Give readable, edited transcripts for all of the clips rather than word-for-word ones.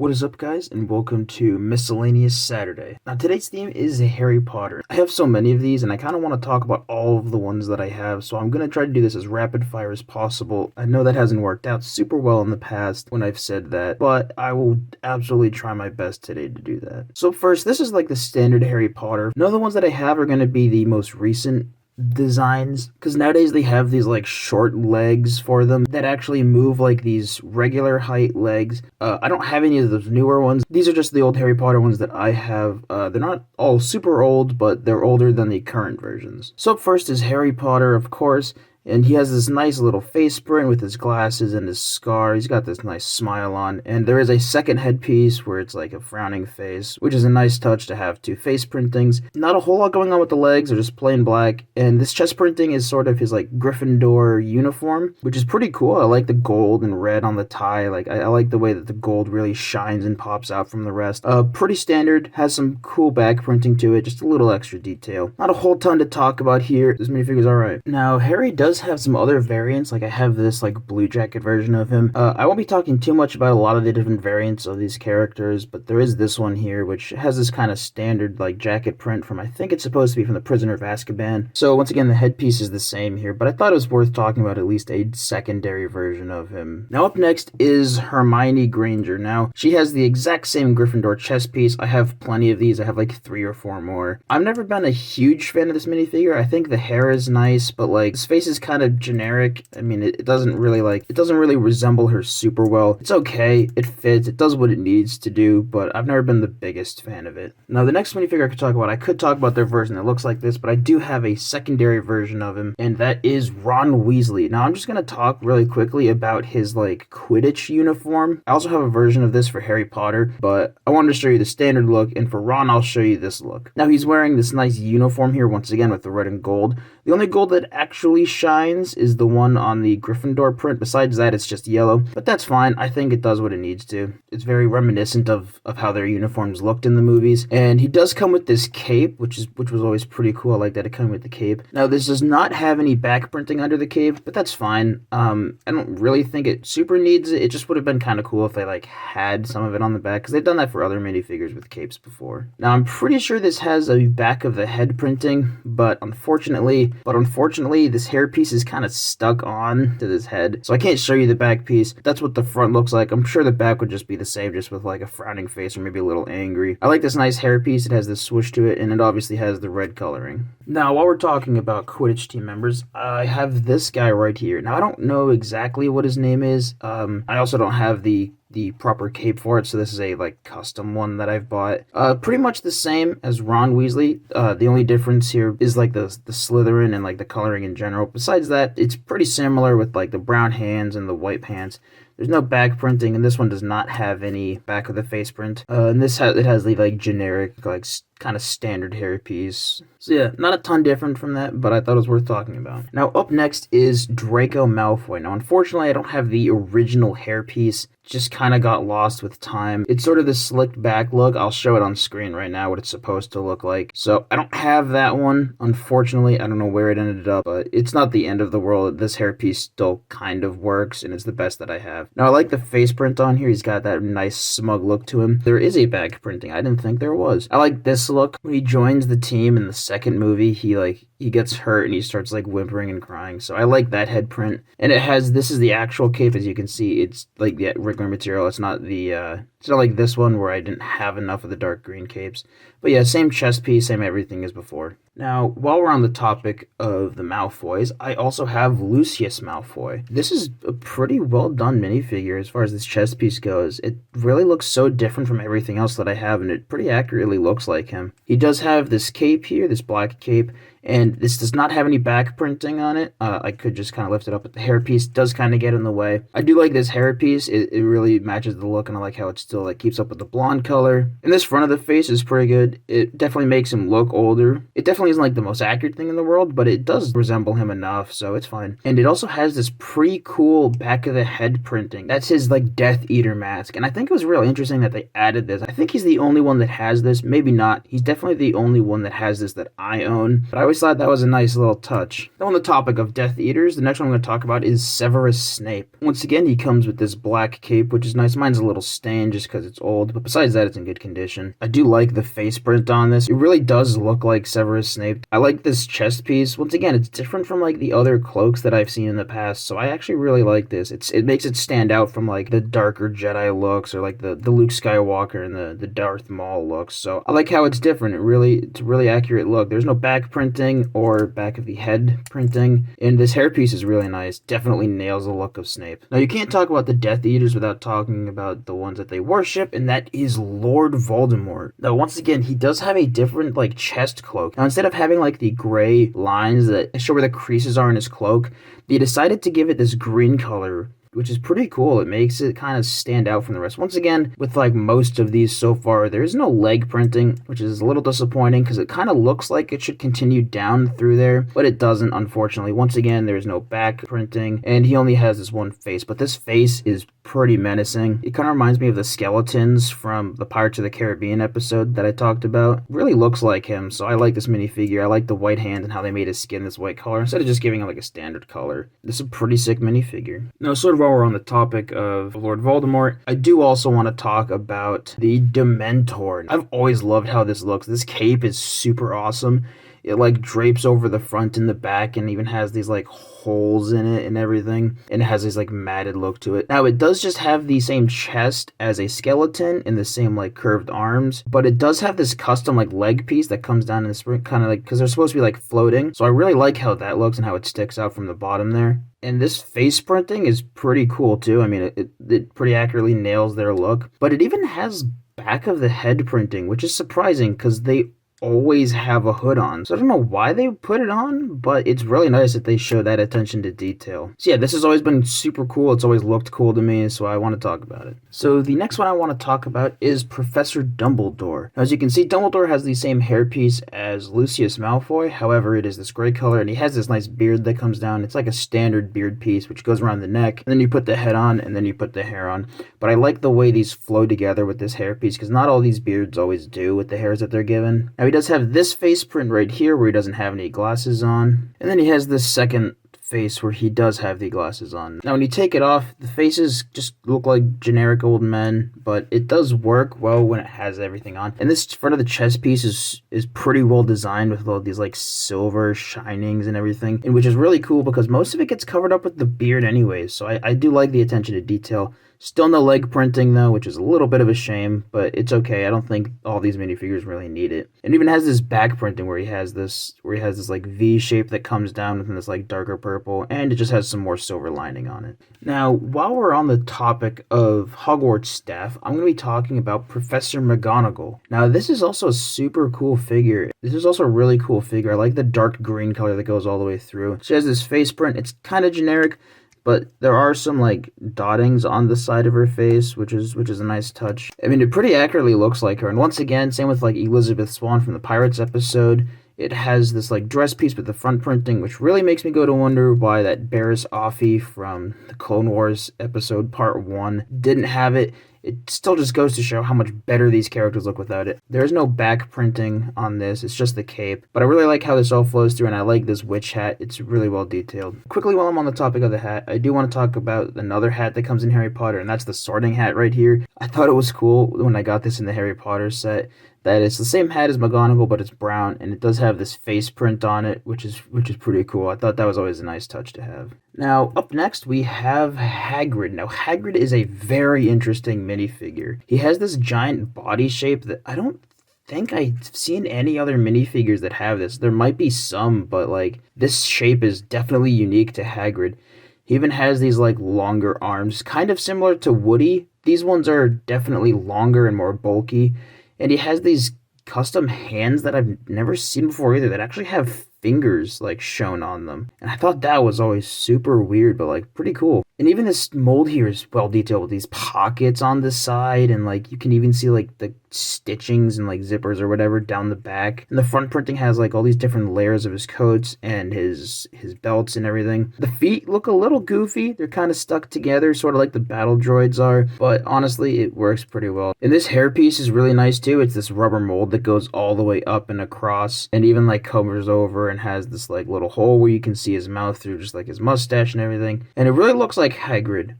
What is up, guys, and welcome to Miscellaneous Saturday. Now, today's theme is Harry Potter. I have so many of these, and I kind of want to talk about all of the ones that I have, so I'm going to try to do this as rapid fire as possible. I know that hasn't worked out super well in the past when I've said that, but I will absolutely try my best today to do that. So first, this is like the standard Harry Potter. None of the ones that I have are going to be the most recent designs, because nowadays they have these like short legs for them that actually move like these regular height legs. I don't have any of those newer ones. These are just the old Harry Potter ones that I have. They're not all super old, but they're older than the current versions. So up first is Harry Potter, of course. And he has this nice little face print with his glasses and his scar. He's got this nice smile on. And there is a second headpiece where it's like a frowning face, which is a nice touch to have two face printings. Not a whole lot going on with the legs, they're just plain black. And this chest printing is sort of his like Gryffindor uniform, which is pretty cool. I like the gold and red on the tie. Like I like the way that the gold really shines and pops out from the rest. Pretty standard, has some cool back printing to it, just a little extra detail. Not a whole ton to talk about here. This minifigure's alright. Now, Harry does have some other variants, like I have this like blue jacket version of him. I won't be talking too much about a lot of the different variants of these characters, but there is this one here which has this kind of standard like jacket print from, I think it's supposed to be from the Prisoner of Azkaban. So once again, the headpiece is the same here, but I thought it was worth talking about at least a secondary version of him. Now up next is Hermione Granger. Now she has the exact same Gryffindor chest piece. I have plenty of these. I have like 3 or 4 more. I've never been a huge fan of this minifigure. I think the hair is nice, but like his face is kind of generic. I mean, it doesn't really resemble her super well. It's okay, it fits, it does what it needs to do, but I've never been the biggest fan of it. Now, the next minifigure I could talk about their version that looks like this, but I do have a secondary version of him, and that is Ron Weasley. Now, I'm just gonna talk really quickly about his, like, Quidditch uniform. I also have a version of this for Harry Potter, but I wanted to show you the standard look, and for Ron, I'll show you this look. Now, he's wearing this nice uniform here, once again, with the red and gold. The only gold that actually shines is the one on the Gryffindor print. Besides that, it's just yellow, but that's fine. I think it does what it needs to. It's very reminiscent of how their uniforms looked in the movies. And he does come with this cape, which was always pretty cool. I like that it came with the cape. Now, this does not have any back printing under the cape, but that's fine. I don't really think it super needs it. It just would have been kind of cool if they like had some of it on the back, because they've done that for other minifigures with capes before. Now, I'm pretty sure this has a back of the head printing, but unfortunately, this hairpiece is kind of stuck on to this head, so I can't show you the back piece. That's what the front looks like. I'm sure the back would just be the same, just with like a frowning face or maybe a little angry. I like this nice hairpiece. It has this swoosh to it, and it obviously has the red coloring. Now, while we're talking about Quidditch team members, I have this guy right here. Now, I don't know exactly what his name is. I also don't have the proper cape for it, so this is a like custom one that I've bought. Pretty much the same as Ron Weasley. The only difference here is like the Slytherin and like the coloring in general. Besides that, it's pretty similar with like the brown hands and the white pants. There's no back printing, and this one does not have any back of the face print. And it has the like generic like kind of standard hairpiece. So yeah, not a ton different from that, but I thought it was worth talking about. Now up next is Draco Malfoy. Now unfortunately I don't have the original hairpiece. Just kind of got lost with time. It's sort of the slicked back look. I'll show it on screen right now what it's supposed to look like. So I don't have that one, unfortunately. I don't know where it ended up, but it's not the end of the world. This hairpiece still kind of works, and it's the best that I have. Now I like the face print on here. He's got that nice smug look to him. There is a back printing. I didn't think there was. I like this look. When he joins the team in the second movie, he gets hurt and he starts like whimpering and crying. So I like that head print. And this is the actual cape, as you can see. It's like the regular material. It's not like this one where I didn't have enough of the dark green capes. But yeah, same chest piece, same everything as before. Now, while we're on the topic of the Malfoys, I also have Lucius Malfoy. This is a pretty well done minifigure as far as this chest piece goes. It really looks so different from everything else that I have, and it pretty accurately looks like him. He does have this cape here, this black cape, and this does not have any back printing on it. I could just kind of lift it up, but the hairpiece does kind of get in the way. I do like this hairpiece. It really matches the look, and I like how it still like keeps up with the blonde color. And this front of the face is pretty good. It definitely makes him look older. It definitely definitely isn't like the most accurate thing in the world, but it does resemble him enough, so it's fine. And it also has this pretty cool back of the head printing. That's his like Death Eater mask, and I think it was really interesting that they added this. I think he's the only one that has this, maybe not. He's definitely the only one that has this that I own, but I always thought that was a nice little touch. Now on the topic of Death Eaters, the next one I'm going to talk about is Severus Snape. Once again, he comes with this black cape, which is nice. Mine's a little stained just because it's old, but besides that, it's in good condition. I do like the face print on this. It really does look like Severus Snape. I like this chest piece. Once again, it's different from like the other cloaks that I've seen in the past, so I actually really like this. It makes it stand out from like the darker Jedi looks or like the Luke Skywalker and the Darth Maul looks. So I like how it's different. It's a really accurate look. There's no back printing or back of the head printing, and this hairpiece is really nice. Definitely nails the look of Snape. Now you can't talk about the Death Eaters without talking about the ones that they worship, and that is Lord Voldemort. Now once again, he does have a different like chest cloak. Now instead of having like the gray lines that show where the creases are in his cloak, they decided to give it this green color, which is pretty cool. It makes it kind of stand out from the rest. Once again, with like most of these so far, there is no leg printing, which is a little disappointing because it kind of looks like it should continue down through there, but it doesn't, unfortunately. Once again, there's no back printing, and he only has this one face, but this face is pretty menacing. It kind of reminds me of the skeletons from the Pirates of the Caribbean episode that I talked about. It really looks like him, so I like this minifigure. I like the white hand and how they made his skin this white color instead of just giving him like a standard color. This is a pretty sick minifigure. Now, sort of while we're on the topic of Lord Voldemort, I do also want to talk about the Dementor. I've always loved how this looks. This cape is super awesome. It like drapes over the front and the back and even has these like holes in it and everything, and it has this like matted look to it. Now it does just have the same chest as a skeleton and the same like curved arms, but it does have this custom like leg piece that comes down in the spring, kind of like, because they're supposed to be like floating, so I really like how that looks and how it sticks out from the bottom there. And this face printing is pretty cool too. I mean, it pretty accurately nails their look, but it even has back of the head printing, which is surprising because they always have a hood on. So I don't know why they put it on, but it's really nice that they show that attention to detail. So yeah, this has always been super cool. It's always looked cool to me, so I want to talk about it. So the next one I want to talk about is Professor Dumbledore. Now, as you can see, Dumbledore has the same hairpiece as Lucius Malfoy. However, it is this gray color, and he has this nice beard that comes down. It's like a standard beard piece, which goes around the neck, and then you put the head on, and then you put the hair on. But I like the way these flow together with this hairpiece, because not all these beards always do with the hairs that they're given. Now, he does have this face print right here where he doesn't have any glasses on, and then he has this second face where he does have the glasses on. Now when you take it off, the faces just look like generic old men, but it does work well when it has everything on. And this front of the chest piece is pretty well designed with all these like silver shinings and everything, and which is really cool because most of it gets covered up with the beard anyways, so I do like the attention to detail. Still no leg printing though, which is a little bit of a shame, but it's okay. I don't think all these minifigures really need it. It even has this back printing where he has this like V shape that comes down within this like darker purple, and it just has some more silver lining on it. Now, while we're on the topic of Hogwarts staff, I'm going to be talking about Professor McGonagall. Now, this is also a super cool figure. This is also a really cool figure. I like the dark green color that goes all the way through. She has this face print. It's kind of generic, but there are some like dottings on the side of her face, which is a nice touch. I mean, it pretty accurately looks like her. And once again, same with like Elizabeth Swann from the Pirates episode. It has this like dress piece with the front printing, which really makes me go to wonder why that Barriss Offee from the Clone Wars episode part 1 didn't have it. It still just goes to show how much better these characters look without it. There is no back printing on this, it's just the cape. But I really like how this all flows through, and I like this witch hat. It's really well detailed. Quickly, while I'm on the topic of the hat, I do want to talk about another hat that comes in Harry Potter, and that's the sorting hat right here. I thought it was cool when I got this in the Harry Potter set, that it's the same hat as McGonagall, but it's brown, and it does have this face print on it, which is pretty cool. I thought that was always a nice touch to have. Now, up next, we have Hagrid. Now, Hagrid is a very interesting minifigure. He has this giant body shape that I don't think I've seen any other minifigures that have this. There might be some, but like this shape is definitely unique to Hagrid. He even has these like longer arms, kind of similar to Woody. These ones are definitely longer and more bulky. And he has these custom hands that I've never seen before either that actually have fingers like shown on them. And I thought that was always super weird, but like pretty cool. And even this mold here is well detailed with these pockets on the side, and like you can even see like the stitchings and like zippers or whatever down the back. And the front printing has like all these different layers of his coats and his belts and everything. The feet look a little goofy. They're kind of stuck together, sort of like the battle droids are, but honestly it works pretty well. And this hairpiece is really nice too. It's this rubber mold that goes all the way up and across, and even like covers over and has this like little hole where you can see his mouth through, just like his mustache and everything. And it really looks like Hagrid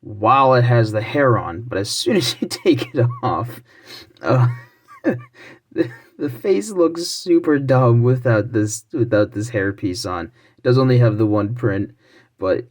while it has the hair on, but as soon as you take it off, the face looks super dumb without this hairpiece on. It does only have the one print, but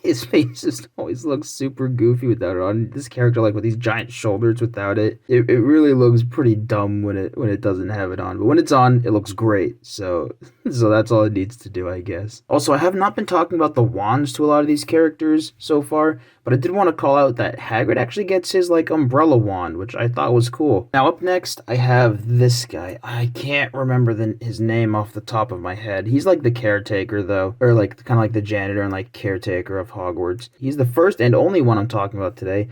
his face just always looks super goofy without it on. This character, like with these giant shoulders without it, it really looks pretty dumb when it doesn't have it on. But when it's on, it looks great. So that's all it needs to do, I guess. Also, I have not been talking about the wands to a lot of these characters so far, but I did want to call out that Hagrid actually gets his like umbrella wand, which I thought was cool. Now up next, I have this guy. I can't remember his name off the top of my head. He's like the caretaker though, or like kind of like the janitor and like caretaker of Hogwarts. He's the first and only one I'm talking about today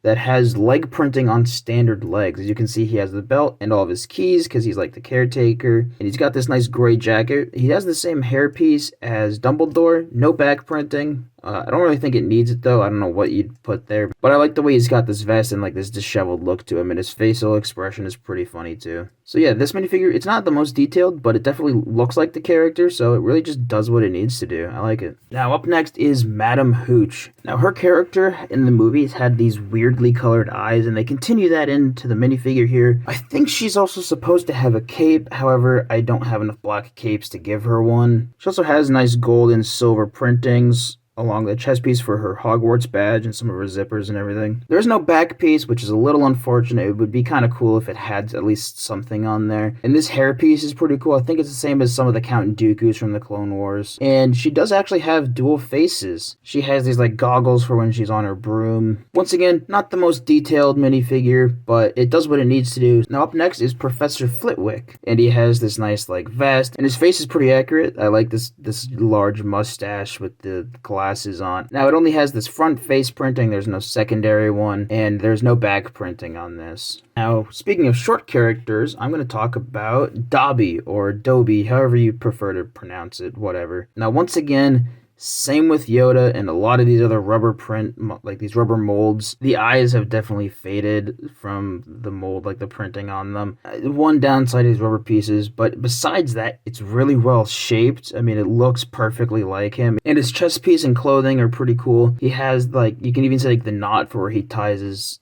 that has leg printing on standard legs. As you can see, he has the belt and all of his keys because he's like the caretaker. And he's got this nice gray jacket. He has the same hairpiece as Dumbledore. No back printing. I don't really think it needs it though. I don't know what you'd put there. But I like the way he's got this vest and like this disheveled look to him. And his facial expression is pretty funny too. So yeah, this minifigure, it's not the most detailed, but it definitely looks like the character. So it really just does what it needs to do. I like it. Now up next is Madame Hooch. Now her character in the movies had these weirdly colored eyes, and they continue that into the minifigure here. I think she's also supposed to have a cape. However, I don't have enough black capes to give her one. She also has nice gold and silver printings along the chest piece for her Hogwarts badge and some of her zippers and everything. There's no back piece, which is a little unfortunate. It would be kind of cool if it had at least something on there. And this hair piece is pretty cool. I think it's the same as some of the Count Dooku's from the Clone Wars. And she does actually have dual faces. She has these like goggles for when she's on her broom. Once again, not the most detailed minifigure, but it does what it needs to do. Now up next is Professor Flitwick. And he has this nice like vest, and his face is pretty accurate. I like this large mustache with the glasses on. Now it only has this front face printing, there's no secondary one, and there's no back printing on this. Now, speaking of short characters, I'm going to talk about Dobby, or Dobby, however you prefer to pronounce it, whatever. Now once again, same with Yoda and a lot of these other rubber print, like these rubber molds. The eyes have definitely faded from the mold, like the printing on them. One downside is rubber pieces, but besides that, it's really well shaped. I mean, it looks perfectly like him. And his chest piece and clothing are pretty cool. He has like, you can even see like the knot for where he ties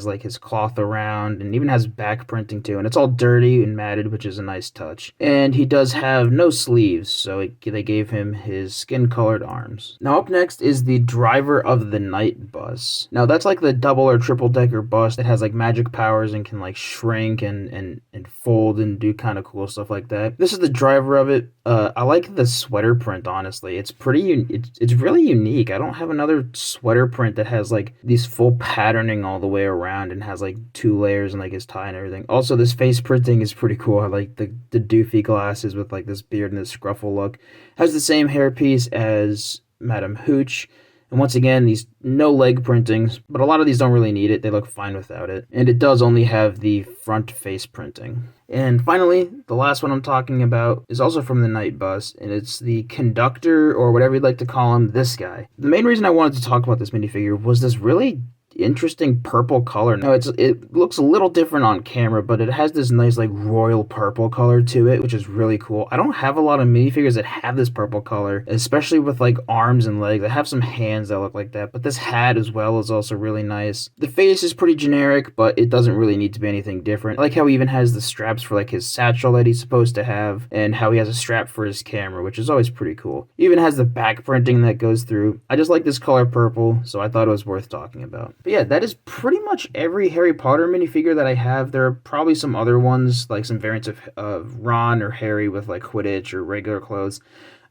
like his cloth around, and even has back printing too, and it's all dirty and matted, which is a nice touch. And he does have no sleeves, so they gave him his skin colored arms. Now up next is the driver of the night bus. Now that's like the double or triple decker bus that has like magic powers and can like shrink and fold and do kind of cool stuff like that. This is the driver of it. I like the sweater print, honestly. It's it's really unique. I don't have another sweater print that has like these full patterning all the way around and has like 2 layers and like his tie and everything. Also, this face printing is pretty cool. I like the doofy glasses with like this beard and this scruffle look. Has the same hairpiece as Madame Hooch. And once again, these no leg printings, but a lot of these don't really need it. They look fine without it. And it does only have the front face printing. And finally, the last one I'm talking about is also from the night bus, and it's the conductor, or whatever you'd like to call him, this guy. The main reason I wanted to talk about this minifigure was this really interesting purple color. Now it looks a little different on camera, but it has this nice like royal purple color to it, which is really cool. I don't have a lot of minifigures that have this purple color, especially with like arms and legs. I have some hands that look like that, but this hat as well is also really nice. The face is pretty generic, but it doesn't really need to be anything different. I like how he even has the straps for like his satchel that he's supposed to have, and how he has a strap for his camera, which is always pretty cool. He even has the back printing that goes through. I just like this color purple, so I thought it was worth talking about. But yeah, that is pretty much every Harry Potter minifigure that I have. There are probably some other ones, like some variants of Ron or Harry with like Quidditch or regular clothes.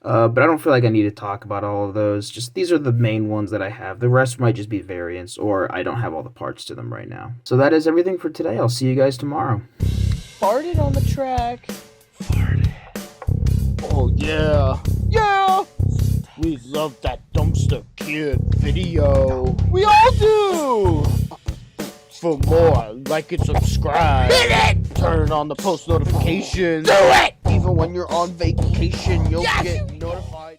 But I don't feel like I need to talk about all of those. Just these are the main ones that I have. The rest might just be variants, or I don't have all the parts to them right now. So that is everything for today. I'll see you guys tomorrow. Farted on the track. Farted. Oh yeah, yeah! We love that dumpster kid video. We all do! For more, like and subscribe. Hit it! Turn on the post notifications. Do it! Even when you're on vacation, you'll Yes! get notifications.